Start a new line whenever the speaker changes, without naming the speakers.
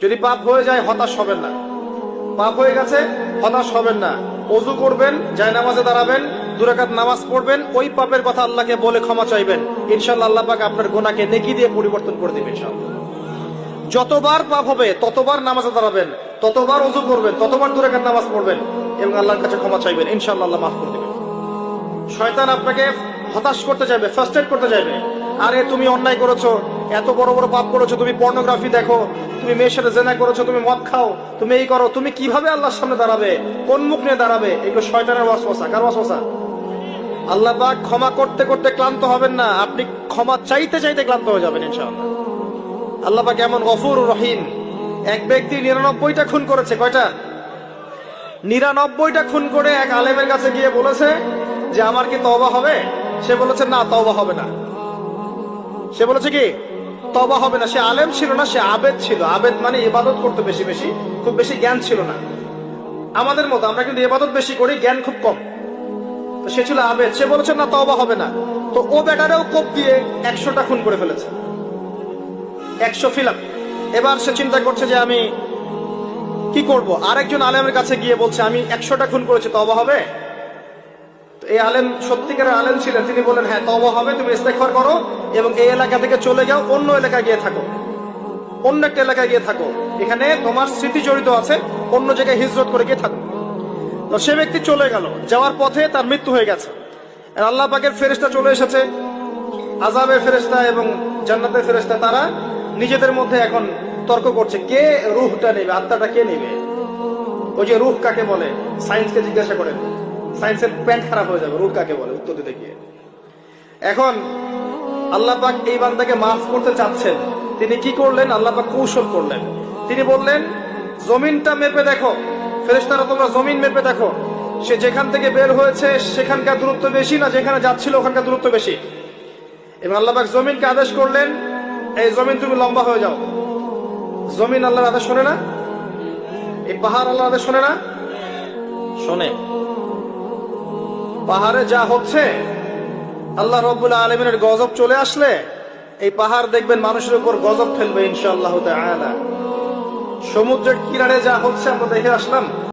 যদি পাপ হয়ে যায় হতাশ হবেন না, পাপ হয়ে গেছে হতাশ হবেন না। ওযু করবেন, জায়নামাজে দাঁড়াবেন, 2 রাকাত নামাজ পড়বেন, ওই পাপের কথা আল্লাহকে বলে ক্ষমা চাইবেন। ইনশাআল্লাহ আল্লাহ পাক আপনার গুনাহকে নেকি দিয়ে পরিবর্তন করে দিবেন ইনশাআল্লাহ। যতবার পাপ হবে ততবার নামাজে দাঁড়াবেন, ততবার ওযু করবেন, ততবার 2 রাকাত নামাজ পড়বেন এবং আল্লাহর কাছে ক্ষমা চাইবেন। ইনশাআল্লাহ আল্লাহ মাফ করে দিবেন। শয়তান আপনাকে হতাশ করতে চাইবে, ফ্রাস্ট্রেট করতে চাইবে। আরে তুমি অন্যায় করেছো, এত বড় বড় পাপ করেছো, তুমি পর্নোগ্রাফি দেখো, তুমি মেয়ের সাথে জেনা করেছো, তুমি মদ খাও, তুমি এই করো, তুমি কিভাবে আল্লাহর সামনে দাঁড়াবে, কোন মুখ নিয়ে দাঁড়াবে? এগুলো শয়তানের ওয়াসওয়াসা। কার ওয়াসওয়াসা? আল্লাহ পাক ক্ষমা করতে করতে ক্লান্ত হবেন না, আপনি ক্ষমা চাইতে চাইতে ক্লান্ত হয়ে যাবেন ইনশাআল্লাহ। আল্লাহ পাক এমন গফুর রহিম। এক ব্যক্তি 99টা খুন করেছে। কয়টা? 99টা খুন করে এক আলেমের কাছে গিয়ে বলেছে যে আমার কি তওবা হবে? সে বলেছে না, তওবা হবে না। সে বলেছে কি তওবা হবে না। সে আলেম ছিল না, সে আবেদ ছিল। আবেদ মানে ইবাদত করতে বেশি বেশি, খুব বেশি জ্ঞান ছিল না। আমাদের মতো আমরা কিন্তু ইবাদত বেশি করি, জ্ঞান খুব কম। তো সে ছিল আবেদ, সে বলেছে না তওবা হবে না। তো ও বেটারেও কোপ দিয়ে 100টা খুন করে ফেলেছে, 100 ফিলাপ। এবার সে চিন্তা করছে যে আমি কি করব। আরেকজন আলেমের কাছে গিয়ে বলছে আমি 100টা খুন করেছি, তওবা হবে? এই আলেম সত্যিকারের আলেম ছিলেন, তিনি বলেন হ্যাঁ তওবা হবে, তুমি ইস্তেগফার করো এবং এই এলাকা থেকে চলে যাও, অন্য এলাকায় গিয়ে থাকো, অন্য একটা এলাকায় গিয়ে থাকো, এখানে তোমার স্মৃতি জড়িত আছে, অন্য জায়গায় হিজরত করে গিয়ে থাকো। তো সে ব্যক্তি চলে গেল, যাওয়ার পথে তার মৃত্যু হয়ে গেছে। আল্লাহ পাকের ফেরেশতা চলে এসেছে, আযাবের ফেরেশতা এবং জান্নাতের ফেরেশতা, তারা নিজেদের মধ্যে এখন তর্ক করছে কে রূহটা নেবে, আত্মাটা কে নেবে। ওই যে রূহ কাকে বলে, সায়েন্সকে জিজ্ঞাসা করেন, সায়েন্সের প্যান্ট খারাপ হয়ে যাবে। রূহ কাকে বলে উত্তর দিতে গিয়ে এখন আল্লাহ পাক এই বান্দাকে মাফ করতে চাচ্ছেন। তিনি কি করলেন? আল্লাহ পাক কৌশল করলেন। তিনি বললেন জমিনটা মেপে দেখো, ফেরেশতারা তোমরা জমিন মেপে দেখো, সে যেখান থেকে বের হয়েছে সেখানকার দূরত্ব বেশি না যেখানে যাচ্ছিল ওখানকার দূরত্ব বেশি। এবং আল্লাহ পাক জমিনকে আদেশ করলেন এই জমিন তুমি লম্বা হয়ে যাও। জমিন আল্লাহর আদেশ শোনে না? এই পাহাড় আল্লাহর আদেশ শোনে না? শোনে। পাহাড়ে যা হচ্ছে, আল্লাহ রাব্বুল আলামিনের গজব চলে আসলে এই পাহাড় দেখবেন মানুষের উপর গজব ফেলবে ইনশাআল্লাহ তাআলা। সমুদ্রের কিনারে যা হচ্ছে আমরা দেখে আসলাম,